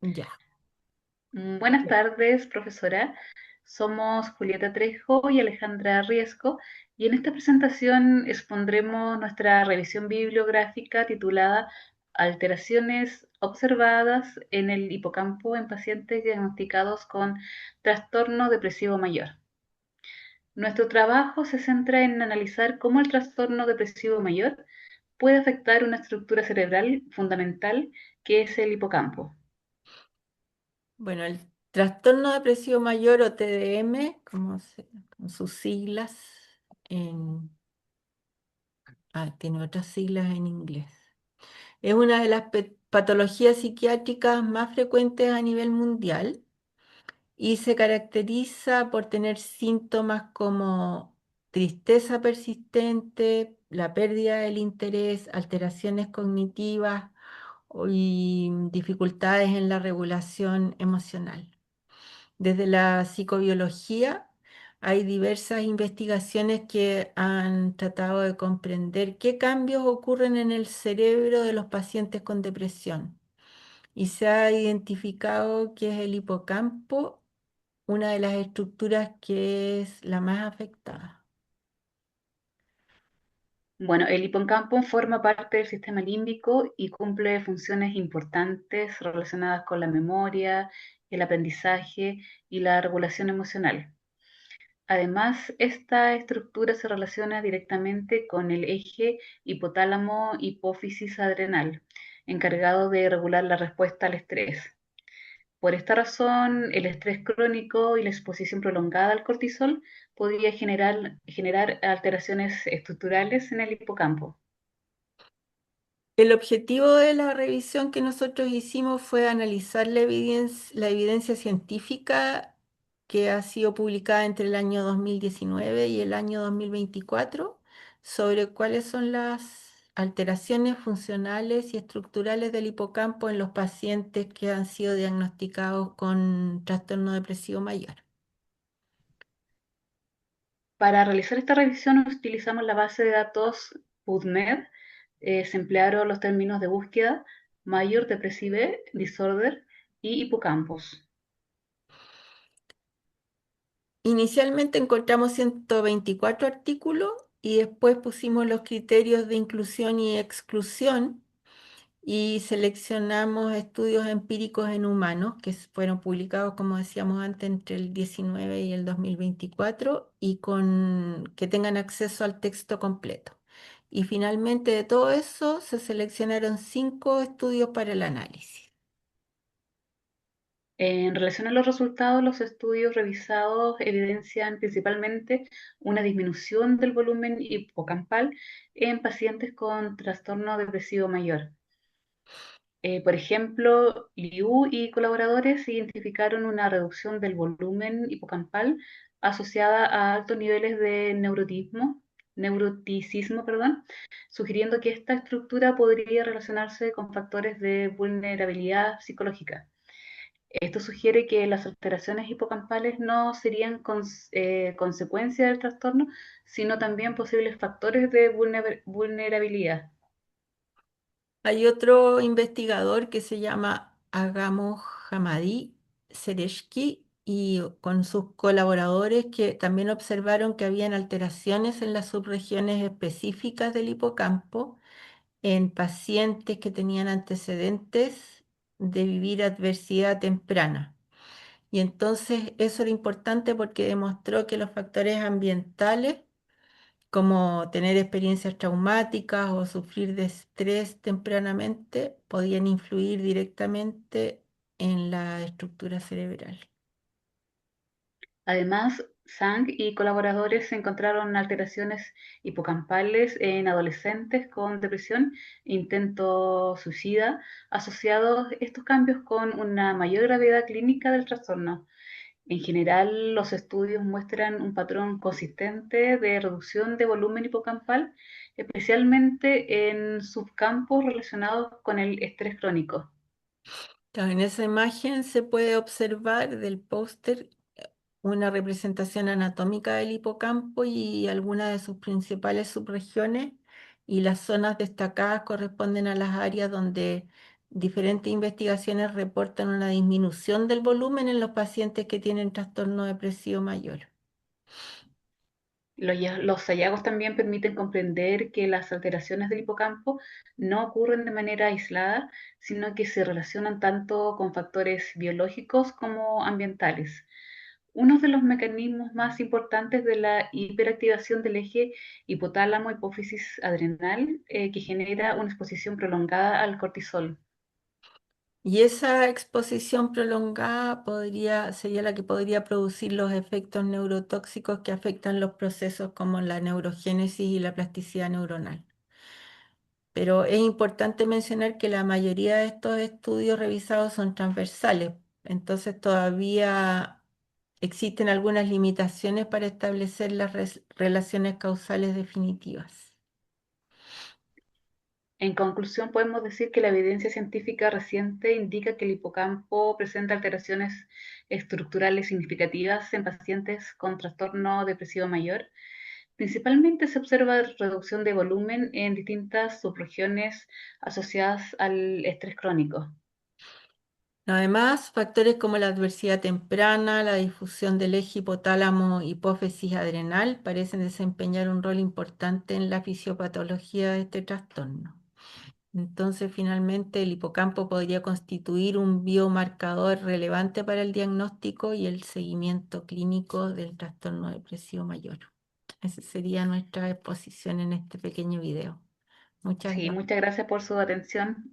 Ya. Buenas tardes, profesora. Somos Julieta Trejo y Alejandra Riesco, y en esta presentación expondremos nuestra revisión bibliográfica titulada Alteraciones observadas en el hipocampo en pacientes diagnosticados con trastorno depresivo mayor. Nuestro trabajo se centra en analizar cómo el trastorno depresivo mayor puede afectar una estructura cerebral fundamental que es el hipocampo. Bueno, el trastorno depresivo mayor o TDM, como sus siglas, en, tiene otras siglas en inglés. Es una de las patologías psiquiátricas más frecuentes a nivel mundial y se caracteriza por tener síntomas como tristeza persistente, la pérdida del interés, alteraciones cognitivas y dificultades en la regulación emocional. Desde la psicobiología hay diversas investigaciones que han tratado de comprender qué cambios ocurren en el cerebro de los pacientes con depresión. Y se ha identificado que es el hipocampo una de las estructuras que es la más afectada. Bueno, el hipocampo forma parte del sistema límbico y cumple funciones importantes relacionadas con la memoria, el aprendizaje y la regulación emocional. Además, esta estructura se relaciona directamente con el eje hipotálamo-hipófisis adrenal, encargado de regular la respuesta al estrés. Por esta razón, el estrés crónico y la exposición prolongada al cortisol podría generar alteraciones estructurales en el hipocampo. El objetivo de la revisión que nosotros hicimos fue analizar la evidencia científica que ha sido publicada entre el año 2019 y el año 2024 sobre cuáles son las alteraciones funcionales y estructurales del hipocampo en los pacientes que han sido diagnosticados con trastorno depresivo mayor. Para realizar esta revisión utilizamos la base de datos PubMed. Se emplearon los términos de búsqueda Major Depressive Disorder y hipocampos. Inicialmente encontramos 124 artículos y después pusimos los criterios de inclusión y exclusión y seleccionamos estudios empíricos en humanos que fueron publicados, como decíamos antes, entre el 19 y el 2024 y que tengan acceso al texto completo. Y finalmente de todo eso se seleccionaron 5 estudios para el análisis. En relación a los resultados, los estudios revisados evidencian principalmente una disminución del volumen hipocampal en pacientes con trastorno depresivo mayor. Por ejemplo, Liu y colaboradores identificaron una reducción del volumen hipocampal asociada a altos niveles de neuroticismo, perdón, sugiriendo que esta estructura podría relacionarse con factores de vulnerabilidad psicológica. Esto sugiere que las alteraciones hipocampales no serían consecuencia del trastorno, sino también posibles factores de vulnerabilidad. Hay otro investigador que se llama Agamo Hamadi Sereshki y con sus colaboradores que también observaron que habían alteraciones en las subregiones específicas del hipocampo en pacientes que tenían antecedentes de vivir adversidad temprana. Y entonces eso era importante porque demostró que los factores ambientales como tener experiencias traumáticas o sufrir de estrés tempranamente, podían influir directamente en la estructura cerebral. Además, Zhang y colaboradores encontraron alteraciones hipocampales en adolescentes con depresión e intento suicida, asociados estos cambios con una mayor gravedad clínica del trastorno. En general, los estudios muestran un patrón consistente de reducción de volumen hipocampal, especialmente en subcampos relacionados con el estrés crónico. Claro, en esa imagen se puede observar del póster una representación anatómica del hipocampo y algunas de sus principales subregiones y las zonas destacadas corresponden a las áreas donde Diferentes investigaciones reportan una disminución del volumen en los pacientes que tienen trastorno depresivo mayor. Los hallazgos también permiten comprender que las alteraciones del hipocampo no ocurren de manera aislada, sino que se relacionan tanto con factores biológicos como ambientales. Uno de los mecanismos más importantes de la hiperactivación del eje hipotálamo-hipófisis adrenal, que genera una exposición prolongada al cortisol. Y esa exposición prolongada sería la que podría producir los efectos neurotóxicos que afectan los procesos como la neurogénesis y la plasticidad neuronal. Pero es importante mencionar que la mayoría de estos estudios revisados son transversales, entonces todavía existen algunas limitaciones para establecer las relaciones causales definitivas. En conclusión, podemos decir que la evidencia científica reciente indica que el hipocampo presenta alteraciones estructurales significativas en pacientes con trastorno depresivo mayor. Principalmente se observa reducción de volumen en distintas subregiones asociadas al estrés crónico. Además, factores como la adversidad temprana, la difusión del eje hipotálamo-hipófisis adrenal parecen desempeñar un rol importante en la fisiopatología de este trastorno. Entonces, finalmente, el hipocampo podría constituir un biomarcador relevante para el diagnóstico y el seguimiento clínico del trastorno depresivo mayor. Esa sería nuestra exposición en este pequeño video. Muchas Sí, gracias. muchas gracias por su atención.